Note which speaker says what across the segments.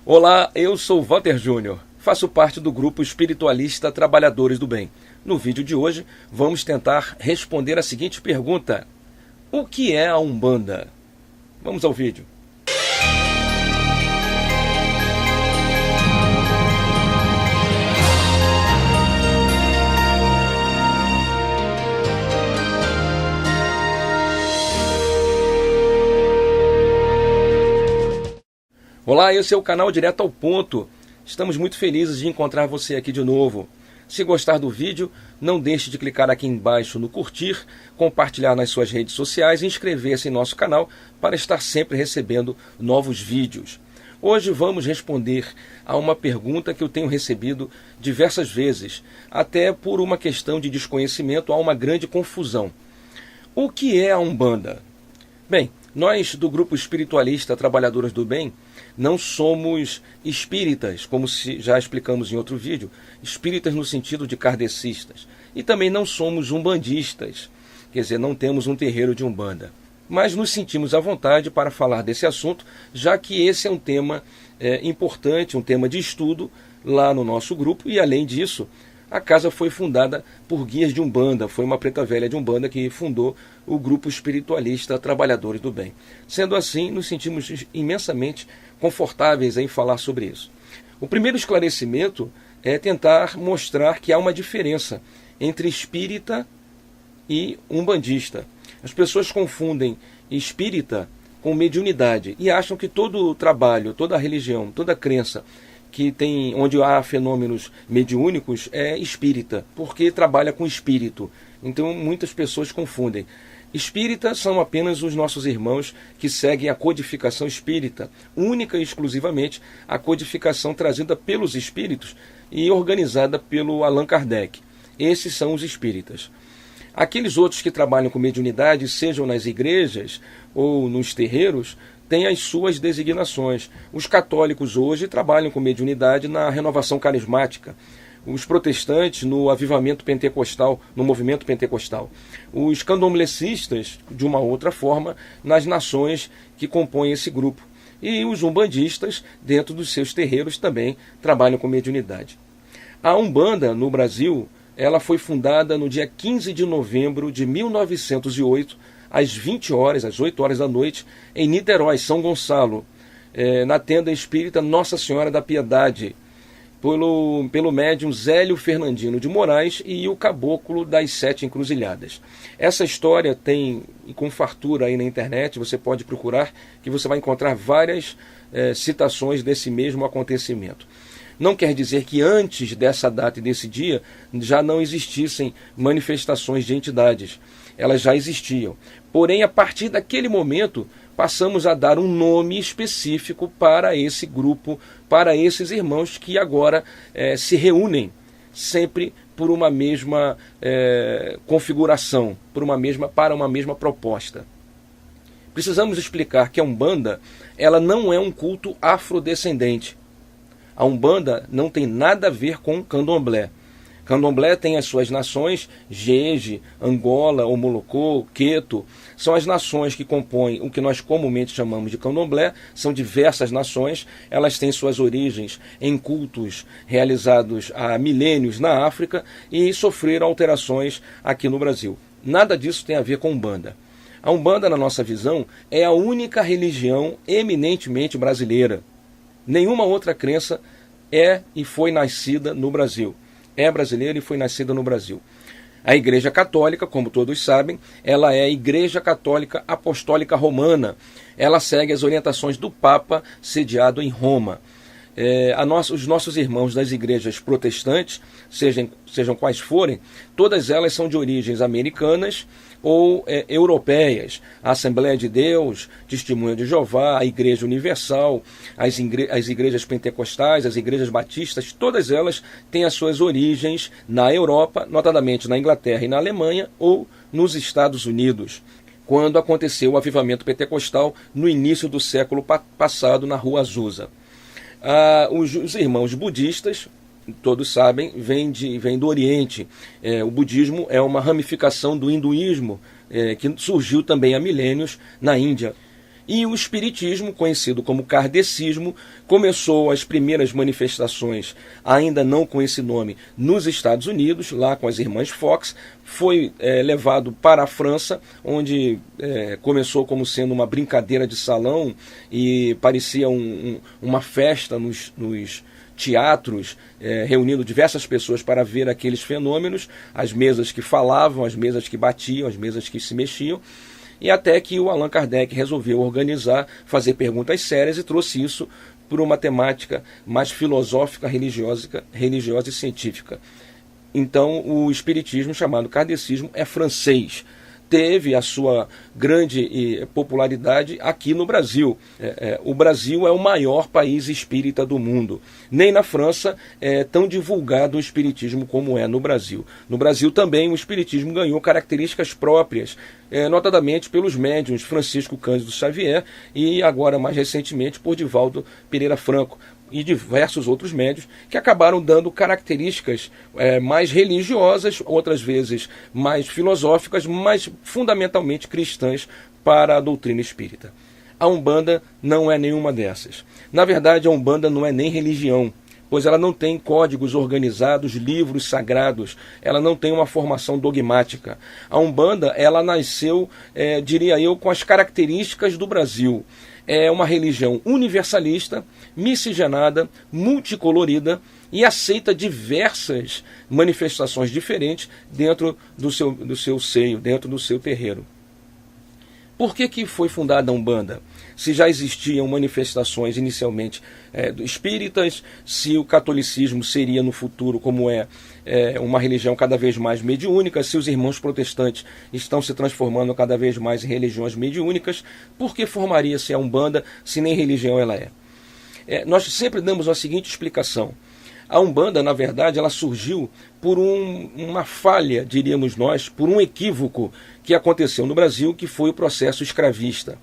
Speaker 1: Olá, eu sou Walter Júnior, faço parte do grupo espiritualista Trabalhadores do Bem. No vídeo de hoje, vamos tentar responder a seguinte pergunta: o que é a Umbanda? Vamos ao vídeo. Olá, esse é o canal Direto ao Ponto. Estamos muito felizes de encontrar você aqui de novo. Se gostar do vídeo, não deixe de clicar aqui embaixo no curtir, compartilhar nas suas redes sociais e inscrever-se em nosso canal para estar sempre recebendo novos vídeos. Hoje vamos responder a uma pergunta que eu tenho recebido diversas vezes, até por uma questão de desconhecimento, há uma grande confusão. O que é a Umbanda? Bem, nós do grupo espiritualista Trabalhadores do Bem não somos espíritas, como já explicamos em outro vídeo, espíritas no sentido de kardecistas. E também não somos umbandistas, quer dizer, não temos um terreiro de Umbanda. Mas nos sentimos à vontade para falar desse assunto, já que esse é um tema importante, um tema de estudo lá no nosso grupo. E além disso, a casa foi fundada por guias de Umbanda, foi uma preta velha de Umbanda que fundou o grupo espiritualista Trabalhadores do Bem. Sendo assim, nos sentimos imensamente confortáveis em falar sobre isso. O primeiro esclarecimento é tentar mostrar que há uma diferença entre espírita e umbandista. As pessoas confundem espírita com mediunidade e acham que todo o trabalho, toda a religião, toda a crença que tem, onde há fenômenos mediúnicos é espírita, porque trabalha com espírito. Então muitas pessoas confundem. Espíritas são apenas os nossos irmãos que seguem a codificação espírita, única e exclusivamente a codificação trazida pelos espíritos e organizada pelo Allan Kardec. Esses são os espíritas. Aqueles outros que trabalham com mediunidade, sejam nas igrejas ou nos terreiros, têm as suas designações. Os católicos hoje trabalham com mediunidade na renovação carismática. Os protestantes no avivamento pentecostal, no movimento pentecostal. Os candomblecistas, de uma outra forma, nas nações que compõem esse grupo. E os umbandistas, dentro dos seus terreiros, também trabalham com mediunidade. A Umbanda, no Brasil, ela foi fundada no dia 15 de novembro de 1908, às 20 horas, às 8 horas da noite, em Niterói, São Gonçalo, na tenda espírita Nossa Senhora da Piedade, pelo médium Zélio Fernandino de Moraes e o caboclo das 7 encruzilhadas. Essa história tem, com fartura aí na internet, você pode procurar, que você vai encontrar várias citações desse mesmo acontecimento. Não quer dizer que antes dessa data e desse dia já não existissem manifestações de entidades. Elas já existiam. Porém, a partir daquele momento, passamos a dar um nome específico para esse grupo, para esses irmãos que agora se reúnem sempre por uma mesma configuração, para uma mesma proposta. Precisamos explicar que a Umbanda ela não é um culto afrodescendente. A Umbanda não tem nada a ver com Candomblé. Candomblé tem as suas nações, Jeje, Angola, Omolocô, Queto. São as nações que compõem o que nós comumente chamamos de Candomblé. São diversas nações, elas têm suas origens em cultos realizados há milênios na África e sofreram alterações aqui no Brasil. Nada disso tem a ver com Umbanda. A Umbanda, na nossa visão, é a única religião eminentemente brasileira. Nenhuma outra crença é e foi nascida no Brasil. É brasileira e foi nascida no Brasil. A Igreja Católica, como todos sabem, ela é a Igreja Católica Apostólica Romana. Ela segue as orientações do Papa sediado em Roma. Os nossos irmãos das igrejas protestantes, sejam quais forem, todas elas são de origens americanas ou europeias. A Assembleia de Deus, Testemunha de Jeová, a Igreja Universal, as igrejas pentecostais, as igrejas batistas, todas elas têm as suas origens na Europa, notadamente na Inglaterra e na Alemanha, ou nos Estados Unidos, quando aconteceu o avivamento pentecostal no início do século passado na Rua Azusa. Os irmãos budistas, todos sabem, vêm do Oriente. O budismo é uma ramificação do hinduísmo, que surgiu também há milênios na Índia. E o espiritismo, conhecido como kardecismo, começou as primeiras manifestações, ainda não com esse nome, nos Estados Unidos, lá com as irmãs Fox, foi levado para a França, onde começou como sendo uma brincadeira de salão e parecia uma festa nos teatros, reunindo diversas pessoas para ver aqueles fenômenos, as mesas que falavam, as mesas que batiam, as mesas que se mexiam, e até que o Allan Kardec resolveu organizar, fazer perguntas sérias e trouxe isso por uma temática mais filosófica, religiosa e científica. Então, o espiritismo, chamado kardecismo, é francês. Teve a sua grande popularidade aqui no Brasil. O Brasil é o maior país espírita do mundo. Nem na França é tão divulgado o espiritismo como é no Brasil. No Brasil também o espiritismo ganhou características próprias, notadamente pelos médiuns Francisco Cândido Xavier e agora mais recentemente por Divaldo Pereira Franco e diversos outros médiuns que acabaram dando características mais religiosas, outras vezes mais filosóficas, mas fundamentalmente cristãs para a doutrina espírita. A Umbanda não é nenhuma dessas. Na verdade, a Umbanda não é nem religião, pois ela não tem códigos organizados, livros sagrados, ela não tem uma formação dogmática. A Umbanda, ela nasceu, diria eu, com as características do Brasil. É uma religião universalista, miscigenada, multicolorida e aceita diversas manifestações diferentes dentro do seu seio, dentro do seu terreiro. Por que foi fundada a Umbanda? Se já existiam manifestações inicialmente espíritas, se o catolicismo seria no futuro, como uma religião cada vez mais mediúnica, se os irmãos protestantes estão se transformando cada vez mais em religiões mediúnicas, por que formaria-se a Umbanda se nem religião ela é? Nós sempre damos a seguinte explicação. A Umbanda, na verdade, ela surgiu por uma falha, diríamos nós, por um equívoco que aconteceu no Brasil, que foi o processo escravista.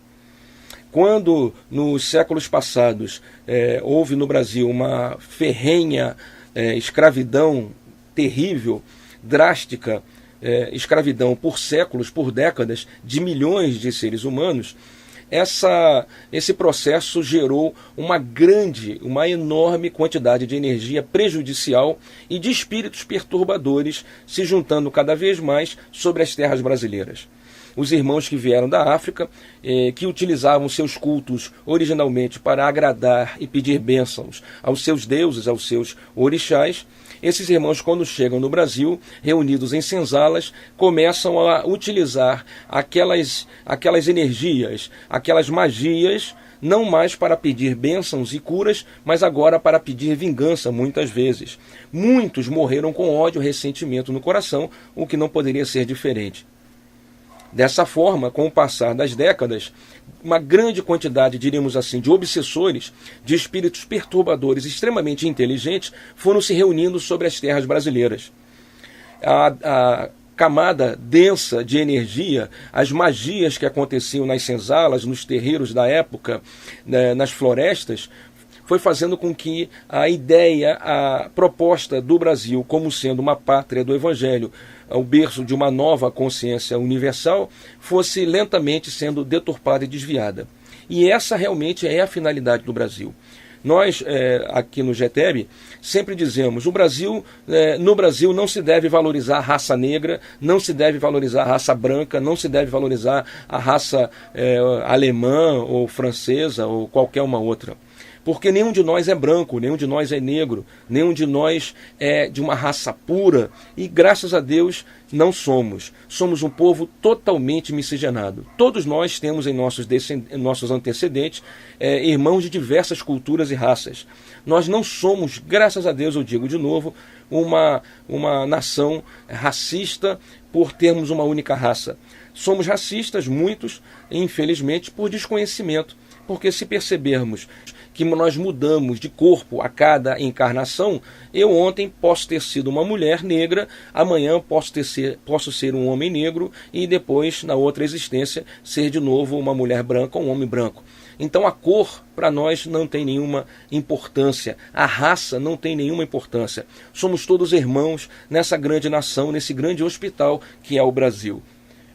Speaker 1: Quando, nos séculos passados, houve no Brasil uma ferrenha escravidão terrível, drástica, escravidão por séculos, por décadas, de milhões de seres humanos, esse processo gerou uma enorme quantidade de energia prejudicial e de espíritos perturbadores se juntando cada vez mais sobre as terras brasileiras. Os irmãos que vieram da África, que utilizavam seus cultos originalmente para agradar e pedir bênçãos aos seus deuses, aos seus orixás, esses irmãos, quando chegam no Brasil, reunidos em senzalas, começam a utilizar aquelas energias, aquelas magias, não mais para pedir bênçãos e curas, mas agora para pedir vingança, muitas vezes. Muitos morreram com ódio e ressentimento no coração, o que não poderia ser diferente. Dessa forma, com o passar das décadas, uma grande quantidade, diríamos assim, de obsessores, de espíritos perturbadores extremamente inteligentes, foram se reunindo sobre as terras brasileiras. A camada densa de energia, as magias que aconteciam nas senzalas, nos terreiros da época, nas florestas, foi fazendo com que a ideia, a proposta do Brasil como sendo uma pátria do Evangelho, o berço de uma nova consciência universal, fosse lentamente sendo deturpada e desviada. E essa realmente é a finalidade do Brasil. Nós, aqui no GETEB, sempre dizemos, no Brasil não se deve valorizar a raça negra, não se deve valorizar a raça branca, não se deve valorizar a raça alemã ou francesa ou qualquer uma outra. Porque nenhum de nós é branco, nenhum de nós é negro, nenhum de nós é de uma raça pura e, graças a Deus, não somos. Somos um povo totalmente miscigenado. Todos nós temos em nossos antecedentes irmãos de diversas culturas e raças. Nós não somos, graças a Deus, eu digo de novo, uma nação racista por termos uma única raça. Somos racistas, muitos, infelizmente, por desconhecimento. Porque se percebermos que nós mudamos de corpo a cada encarnação, eu ontem posso ter sido uma mulher negra, amanhã posso ser um homem negro e depois, na outra existência, ser de novo uma mulher branca ou um homem branco. Então a cor para nós não tem nenhuma importância, a raça não tem nenhuma importância. Somos todos irmãos nessa grande nação, nesse grande hospital que é o Brasil.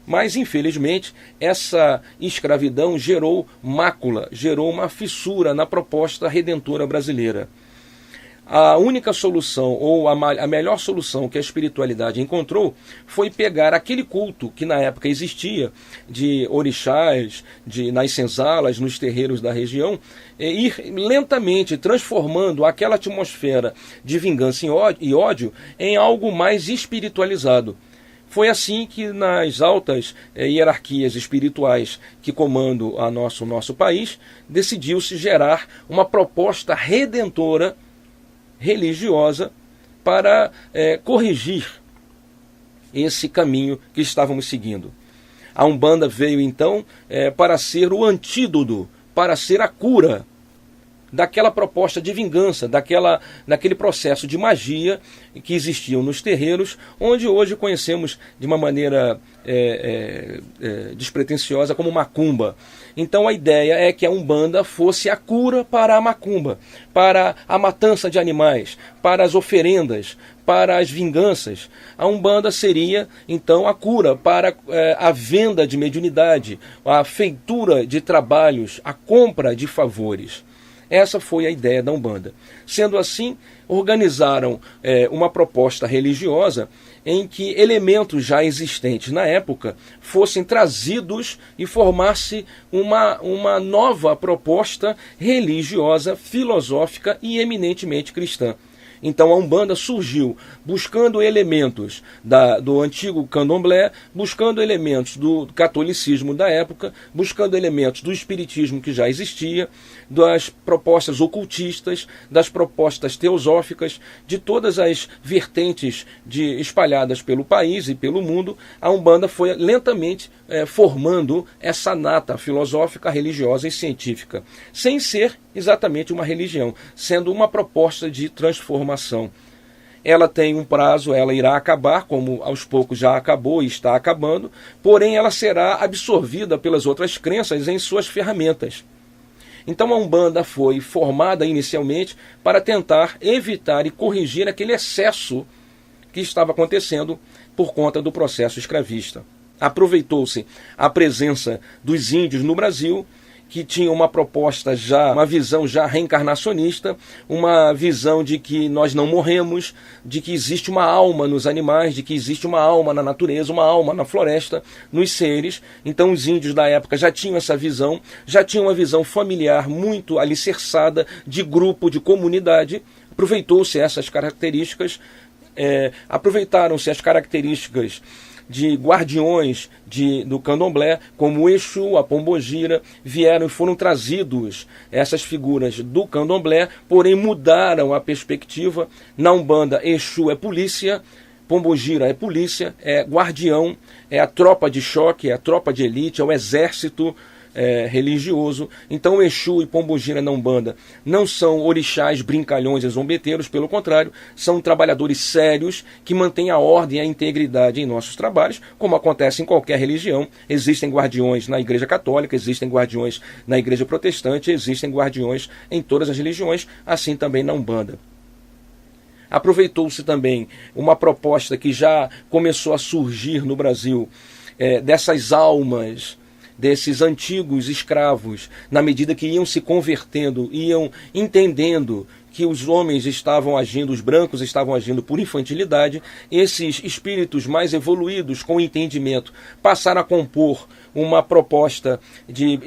Speaker 1: Mas, infelizmente, essa escravidão gerou mácula, gerou uma fissura na proposta redentora brasileira. A única solução, ou a melhor solução que a espiritualidade encontrou, foi pegar aquele culto que na época existia, de orixás, nas senzalas, nos terreiros da região, e ir lentamente transformando aquela atmosfera de vingança e ódio em algo mais espiritualizado. Foi assim que nas altas hierarquias espirituais que comandam o nosso país, decidiu-se gerar uma proposta redentora religiosa para corrigir esse caminho que estávamos seguindo. A Umbanda veio então para ser o antídoto, para ser a cura daquela proposta de vingança, daquele processo de magia que existiam nos terreiros, onde hoje conhecemos de uma maneira despretensiosa como macumba. Então a ideia é que a Umbanda fosse a cura para a macumba, para a matança de animais, para as oferendas, para as vinganças. A Umbanda seria então a cura para a venda de mediunidade, a feitura de trabalhos, a compra de favores. Essa foi a ideia da Umbanda. Sendo assim, organizaram uma proposta religiosa em que elementos já existentes na época fossem trazidos e formasse uma nova proposta religiosa, filosófica e eminentemente cristã. Então a Umbanda surgiu buscando elementos do antigo candomblé, buscando elementos do catolicismo da época, buscando elementos do espiritismo que já existia, das propostas ocultistas, das propostas teosóficas, de todas as vertentes espalhadas pelo país e pelo mundo. A Umbanda foi lentamente formando essa nata filosófica, religiosa e científica, sem ser exatamente uma religião, sendo uma proposta de transformação. Ela tem um prazo, ela irá acabar, como aos poucos já acabou e está acabando, porém ela será absorvida pelas outras crenças em suas ferramentas. Então a Umbanda foi formada inicialmente para tentar evitar e corrigir aquele excesso que estava acontecendo por conta do processo escravista. Aproveitou-se a presença dos índios no Brasil, que tinham uma proposta uma visão já reencarnacionista, uma visão de que nós não morremos, de que existe uma alma nos animais, de que existe uma alma na natureza, uma alma na floresta, nos seres. Então os índios da época já tinham essa visão, já tinham uma visão familiar muito alicerçada, de grupo, de comunidade. Aproveitou-se essas características, aproveitaram-se as características de guardiões do candomblé, como o Exu, a Pombogira, vieram e foram trazidos essas figuras do candomblé, porém mudaram a perspectiva. Na Umbanda, Exu é polícia, Pombogira é polícia, é guardião, é a tropa de choque, é a tropa de elite, é o exército religioso. Então Exu e Pombogira na Umbanda não são orixás brincalhões e zombeteiros, pelo contrário, são trabalhadores sérios que mantêm a ordem e a integridade em nossos trabalhos, como acontece em qualquer religião. Existem guardiões na Igreja Católica, existem guardiões na Igreja Protestante, existem guardiões em todas as religiões, assim também na Umbanda. Aproveitou-se também uma proposta que já começou a surgir no Brasil, dessas almas, desses antigos escravos, na medida que iam se convertendo, iam entendendo que os homens estavam agindo, os brancos estavam agindo por infantilidade, esses espíritos mais evoluídos com entendimento passaram a compor uma proposta de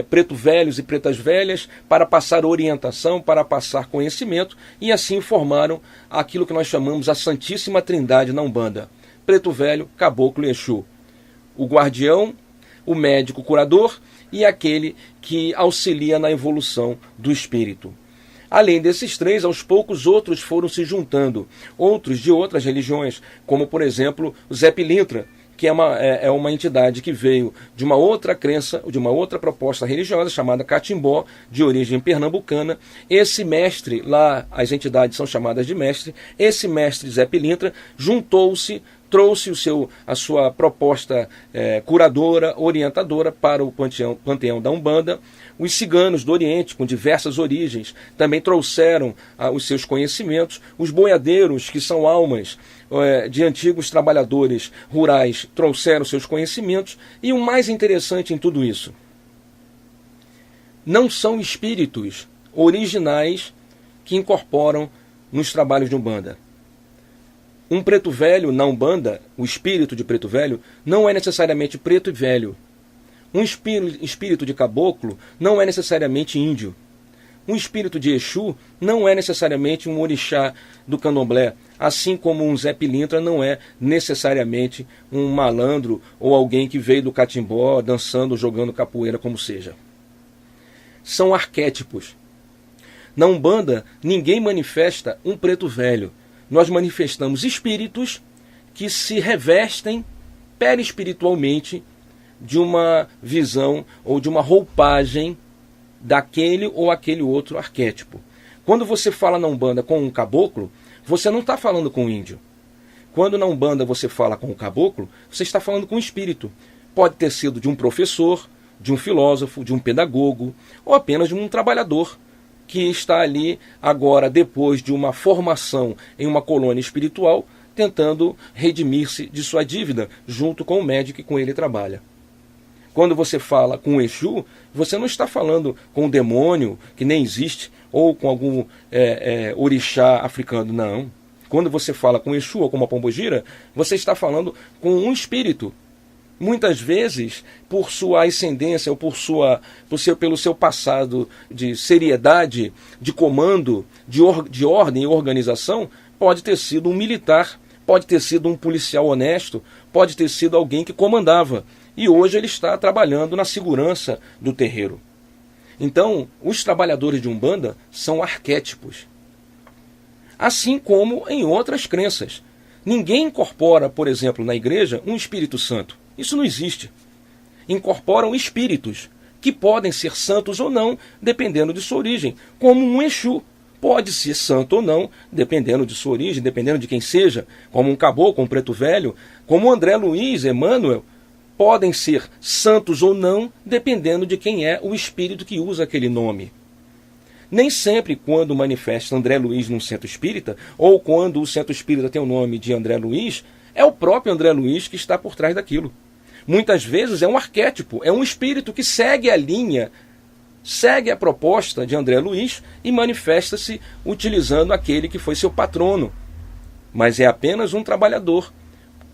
Speaker 1: preto velhos e pretas velhas para passar orientação, para passar conhecimento, e assim formaram aquilo que nós chamamos a Santíssima Trindade na Umbanda: preto velho, caboclo e Exu, o guardião, o médico curador e aquele que auxilia na evolução do espírito. Além desses três, aos poucos outros foram se juntando, outros de outras religiões, como por exemplo o Zé Pilintra, que é uma entidade que veio de uma outra crença, de uma outra proposta religiosa chamada Catimbó, de origem pernambucana. Esse mestre, lá as entidades são chamadas de mestre, esse mestre Zé Pilintra juntou-se, trouxe a sua proposta curadora, orientadora para o panteão da Umbanda. Os ciganos do Oriente, com diversas origens, também trouxeram os seus conhecimentos. Os boiadeiros, que são almas de antigos trabalhadores rurais, trouxeram seus conhecimentos. E o mais interessante em tudo isso, não são espíritos originais que incorporam nos trabalhos de Umbanda. Um preto velho na Umbanda, o espírito de preto velho, não é necessariamente preto e velho. Um espírito de caboclo não é necessariamente índio. Um espírito de Exu não é necessariamente um orixá do candomblé, assim como um Zé Pilintra não é necessariamente um malandro ou alguém que veio do catimbó dançando, jogando capoeira, como seja. São arquétipos. Na Umbanda, ninguém manifesta um preto velho. Nós manifestamos espíritos que se revestem perispiritualmente de uma visão ou de uma roupagem daquele ou aquele outro arquétipo. Quando você fala na Umbanda com um caboclo, você não está falando com um índio. Quando na Umbanda você fala com o caboclo, você está falando com um espírito. Pode ter sido de um professor, de um filósofo, de um pedagogo, ou apenas de um trabalhador que está ali agora, depois de uma formação em uma colônia espiritual, tentando redimir-se de sua dívida, junto com o médico que com ele trabalha. Quando você fala com o Exu, você não está falando com um demônio que nem existe, ou com algum orixá africano, não. Quando você fala com o Exu ou com uma pombogira, você está falando com um espírito. Muitas vezes, por sua ascendência ou pelo seu passado de seriedade, de comando, de ordem e organização, pode ter sido um militar, pode ter sido um policial honesto, pode ter sido alguém que comandava. E hoje ele está trabalhando na segurança do terreiro. Então, os trabalhadores de Umbanda são arquétipos. Assim como em outras crenças. Ninguém incorpora, por exemplo, na igreja, um Espírito Santo. Isso não existe. Incorporam espíritos, que podem ser santos ou não, dependendo de sua origem. Como um Exu pode ser santo ou não, dependendo de sua origem, dependendo de quem seja. Como um caboclo, um preto velho. Como André Luiz, Emmanuel, podem ser santos ou não, dependendo de quem é o espírito que usa aquele nome. Nem sempre, quando manifesta André Luiz num centro espírita, ou quando o centro espírita tem o nome de André Luiz, é o próprio André Luiz que está por trás daquilo. Muitas vezes é um arquétipo, é um espírito que segue a linha, segue a proposta de André Luiz e manifesta-se utilizando aquele que foi seu patrono. Mas é apenas um trabalhador,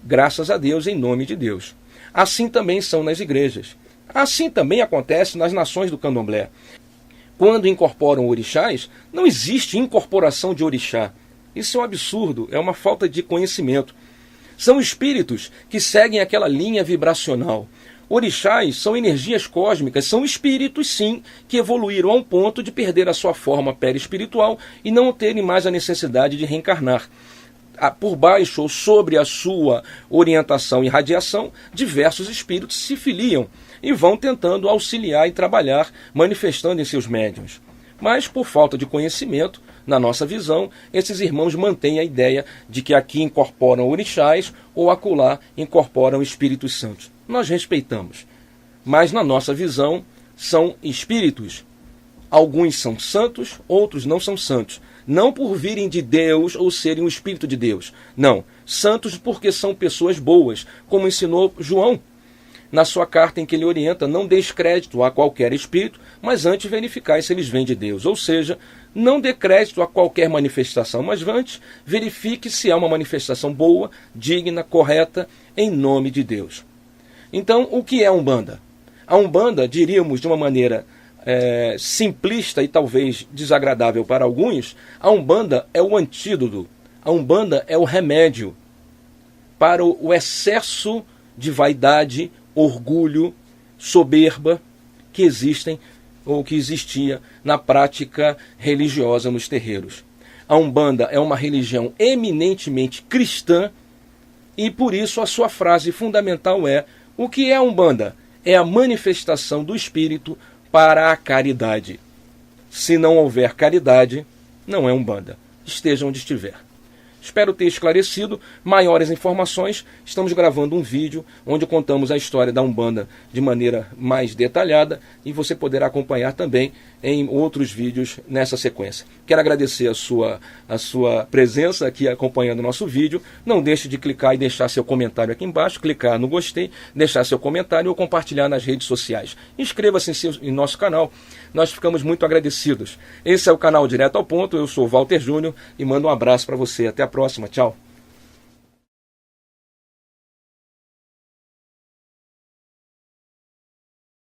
Speaker 1: graças a Deus, em nome de Deus. Assim também são nas igrejas. Assim também acontece nas nações do candomblé. Quando incorporam orixás, não existe incorporação de orixá. Isso é um absurdo, é uma falta de conhecimento. São espíritos que seguem aquela linha vibracional. Orixás são energias cósmicas, são espíritos, sim, que evoluíram a um ponto de perder a sua forma perispiritual e não terem mais a necessidade de reencarnar. Por baixo ou sobre a sua orientação e radiação, diversos espíritos se filiam e vão tentando auxiliar e trabalhar, manifestando em seus médiuns. Mas, por falta de conhecimento, na nossa visão, esses irmãos mantêm a ideia de que aqui incorporam orixás ou acolá incorporam espíritos santos. Nós respeitamos, mas na nossa visão são espíritos. Alguns são santos, outros não são santos. Não por virem de Deus ou serem o Espírito de Deus. Não, santos porque são pessoas boas, como ensinou João na sua carta em que ele orienta: não deis crédito a qualquer espírito, mas antes verificai se eles vêm de Deus. Ou seja, não dê crédito a qualquer manifestação, mas antes verifique se é uma manifestação boa, digna, correta, em nome de Deus. Então, o que é a Umbanda? A Umbanda, diríamos de uma maneira simplista e talvez desagradável para alguns, a Umbanda é o antídoto, a Umbanda é o remédio para o excesso de vaidade, orgulho, soberba que existem ou que existia na prática religiosa nos terreiros. A Umbanda é uma religião eminentemente cristã e por isso a sua frase fundamental é: o que é a Umbanda? É a manifestação do Espírito para a caridade. Se não houver caridade, não é Umbanda. Esteja onde estiver. Espero ter esclarecido maiores informações. Estamos gravando um vídeo onde contamos a história da Umbanda de maneira mais detalhada e você poderá acompanhar também em outros vídeos nessa sequência. Quero agradecer a sua presença aqui acompanhando o nosso vídeo. Não deixe de clicar e deixar seu comentário aqui embaixo, clicar no gostei, deixar seu comentário ou compartilhar nas redes sociais. Inscreva-se em nosso canal, nós ficamos muito agradecidos. Esse é o canal Direto ao Ponto, eu sou Walter Júnior e mando um abraço para você. Até a próxima, tchau.